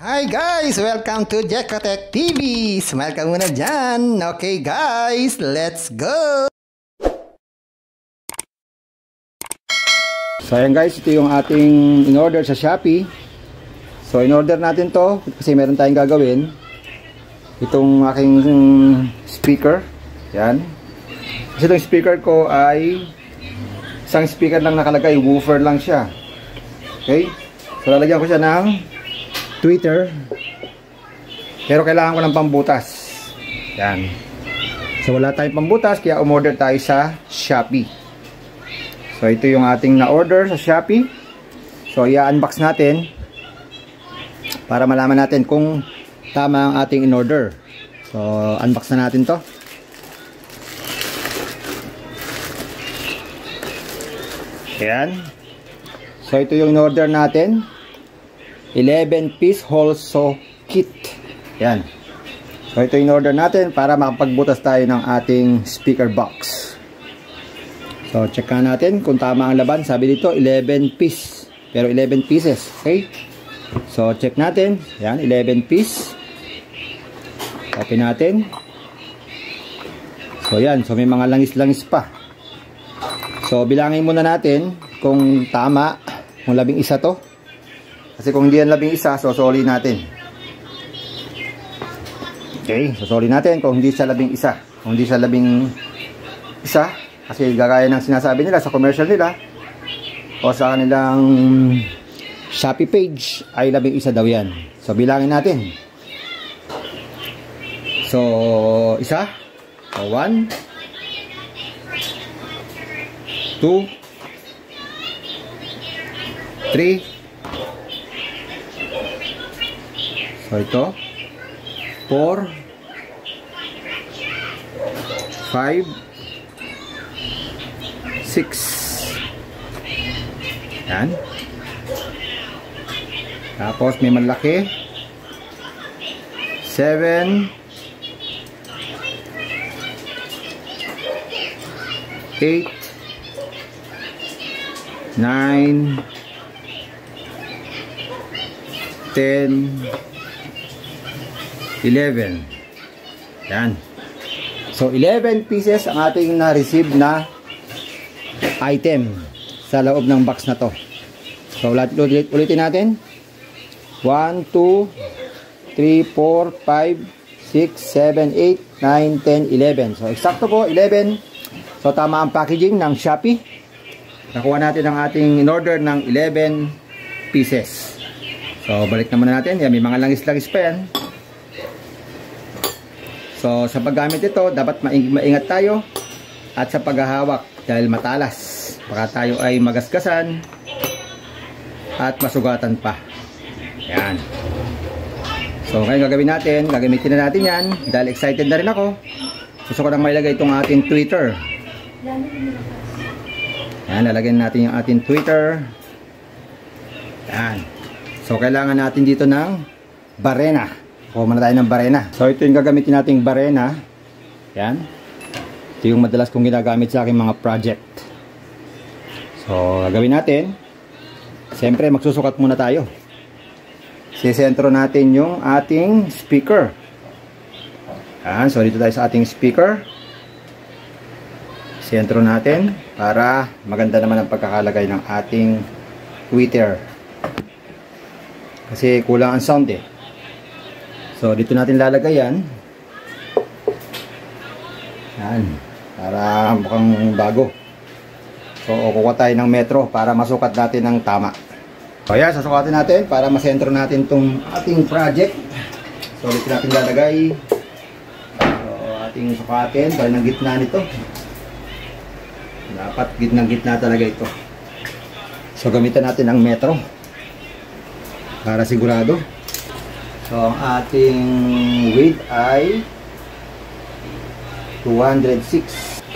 Hi guys! Welcome to Jekotech TV! Smile ka muna dyan! Okay guys, let's go! So ayan guys, ito yung ating in-order sa Shopee. So in-order natin to kasi meron tayong gagawin. Itong aking speaker. Yan. Kasi itong speaker ko ay isang speaker lang nakalagay. Woofer lang siya. Okay? So lalagyan ko siya ng tweeter, pero kailangan ko ng pambutas. Yan. So wala tayong pambutas, kaya umorder tayo sa Shopee. So ito yung ating na-order sa Shopee. So i-unbox natin para malaman natin kung tama ang ating in-order. So unbox na natin to. Yan. So ito yung in-order natin. 11-piece whole saw kit. Yan. So ito yung order natin para makapagbutas tayo ng ating speaker box. So check natin kung tama ang laban. Sabi dito 11 piece. Pero 11 pieces. Okay. So check natin. Yan, 11 piece. Open natin. So yan. So may mga langis-langis pa. So bilangin muna natin kung tama. Kung 11 to. Kasi kung hindi yan 11, sosoli natin. Okay, sosoli natin kung hindi siya 11. Kung hindi siya 11, kasi gagaya ng sinasabi nila sa commercial nila o sa kanilang Shopee page ay 11 daw yan. So bilangin natin. So isa. So 1 2 3. So ito 4 5 6. Yan. Tapos may malaki 7 8 9 10 11. Yan. So 11 pieces ang ating na-receive na item sa loob ng box na to. So ulitin natin. 1, 2, 3, 4, 5, 6, 7, 8, 9, 10, 11. So eksakto po 11. So tama ang packaging ng Shopee. Nakuha natin ang ating in-order ng 11 pieces. So balik naman natin. Yan, may mga langis-langis pa yan. So sa paggamit ito, dapat maingat tayo at sa paghahawak dahil matalas. Baka tayo ay magasgasan at masugatan pa. Yan. So ngayon gagawin natin, gagamitin na natin yan dahil excited na rin ako. Gusto ko nang mailagay itong ating tweeter. Yan, lalagyan natin yung ating tweeter. Yan. So kailangan natin dito ng barena. Kuha muna tayo ng barena. So ito yung gagamitin nating barena. Yan. Ito yung madalas kong ginagamit sa aking mga project. So gagawin natin. Siyempre magsusukat muna tayo. Sisentro natin yung ating speaker. Yan. So dito tayo sa ating speaker. Sentro natin para maganda naman ang pagkakalagay ng ating tweeter. Kasi kulang ang sound eh. So dito natin lalagay yan. Yan. Para mukhang bago. So kukuha tayo ng metro para masukat natin ng tama. So yan, sasukatin natin para masentro natin itong ating project. So dito natin lalagay. So ating sukatin dahil ng gitna nito. Dapat gitnang-gitna talaga ito. So gamitan natin ang metro para sigurado. So ang ating width ay 206.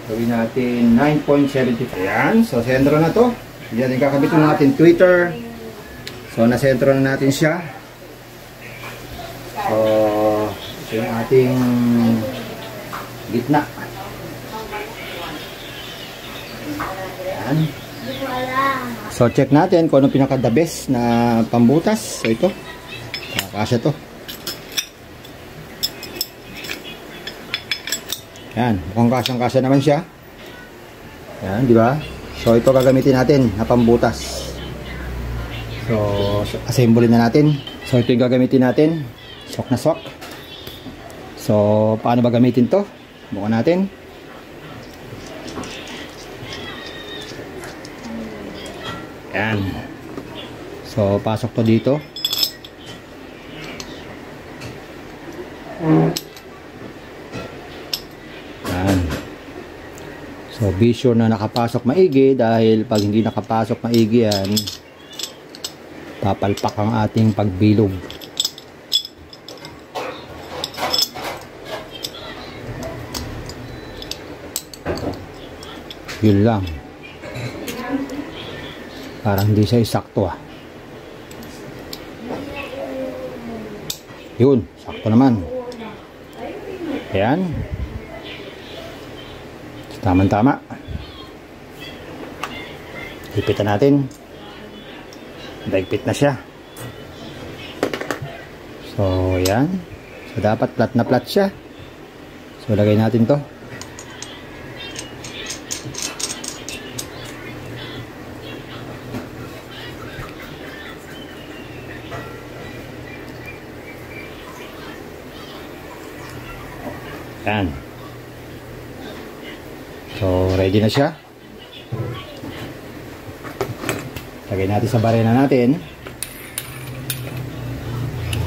Gawin natin 9.75. Ayan. So sentro na to. Yan yung kakabit ng ating tweeter. So nasentro na natin siya. So ito yung ating gitna. Ayan. So check natin kung ano pinaka the best na pambutas. So ito. Kasya to. Yan, mukhang kasyang-kasya naman siya. Yan, di ba? So ito gagamitin natin na pambutas. So assemble na natin. So ito yung gagamitin natin. Sok na sok. So paano ba gamitin to? Bukan natin. Yan. So pasok to dito. Yan. So be sure na nakapasok maigi, dahil pag hindi nakapasok maigi yan, papalpak ang ating pagbilog. Yun lang. Parang hindi siya isakto ah. Yun, sakto naman. Ayan. Tama-tama. Hipitan natin. Daigpit na siya. So, ayan. So, dapat flat na flat siya. So, lagay natin to. Ayan. So, ready na siya. Lagay natin sa barena natin.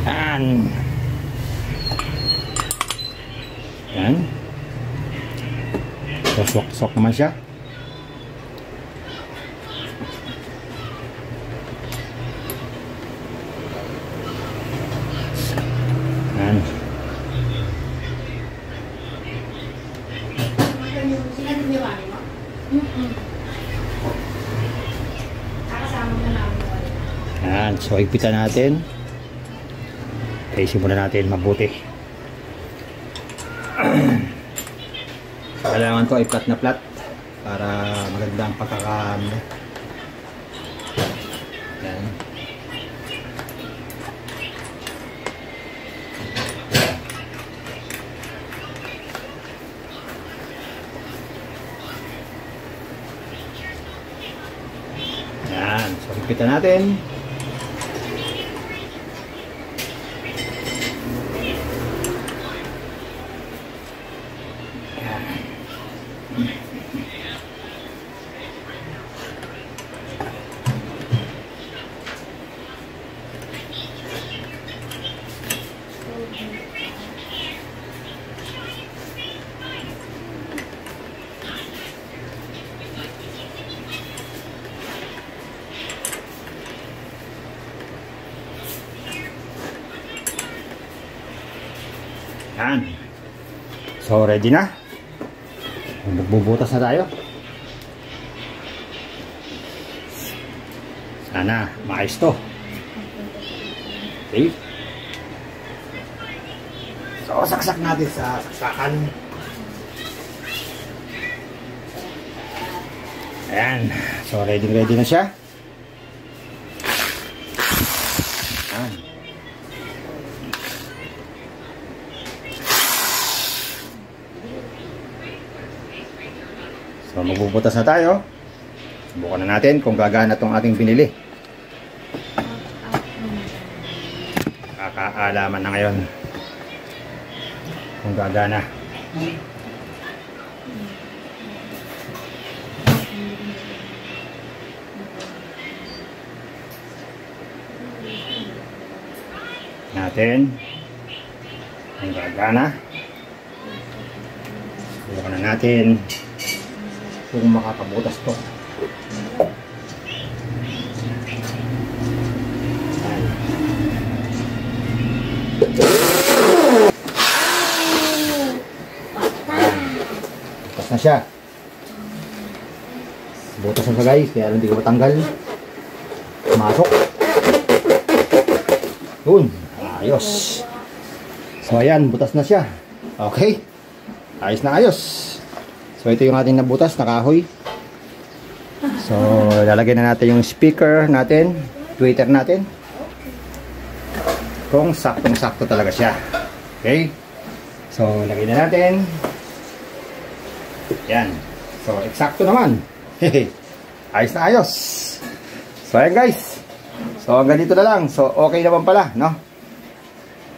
Ayan. Ayan. So, sok-sok naman siya. Ayan. Ayan, so higpitan natin. Ayusin muna natin mabuti. Kailangan ko ay flat na flat para maganda ang pagkakaan. Ayan. Ayan, so higpitan natin. Yan. So ready na. Magbubutas na tayo. Sana maayos to. Okay. So saksak natin sa saksakan. Ayan. So ready na siya. Ayan. So magbubutas na tayo. Subukan na natin kung gagana tong ating binili. Kakaalaman na ngayon kung gagana. Natin kung gagana. Subukan na natin kung makakabutas to. Butas na siya. Butas na siya guys, kaya hindi ko matanggal. Masok. Yun, ayos. So ayan, butas na siya. Okay, ayos na ayos. So ito yung ating nabutas na kahoy. So lalagyan na natin yung speaker natin, tweeter natin. kung saktong-sakto talaga siya. Okay? So, lagay na natin. Yan. So, eksakto naman. Ayos na ayos. So, ayan guys. So, hanggang dito na lang. So, okay naman pala, no?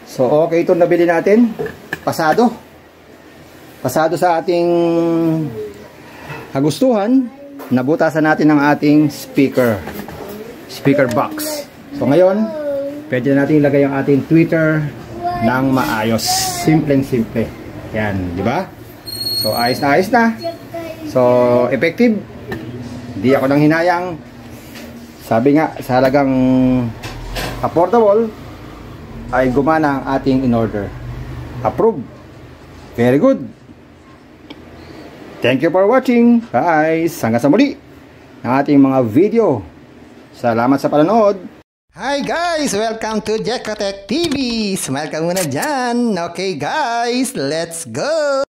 So, okay itong nabili natin. Pasado. Pasado sa ating kagustuhan. Nabutasan natin ang ating speaker box. So, ngayon, pwede na natin ilagay ang ating tweeter ng maayos. Simpleng-simple. Yan, di ba? So, ayos na ayos na. So, effective. Hindi ako nang hinayang. Sabi nga, sa halagang affordable, ay gumana ang ating in-order. Approve. Very good. Thank you for watching, guys. Hanggang sa muli ng ating mga video. Salamat sa panonood. Hi guys! Welcome to Jekotech TV! Smile ka muna dyan! Okay guys, let's go!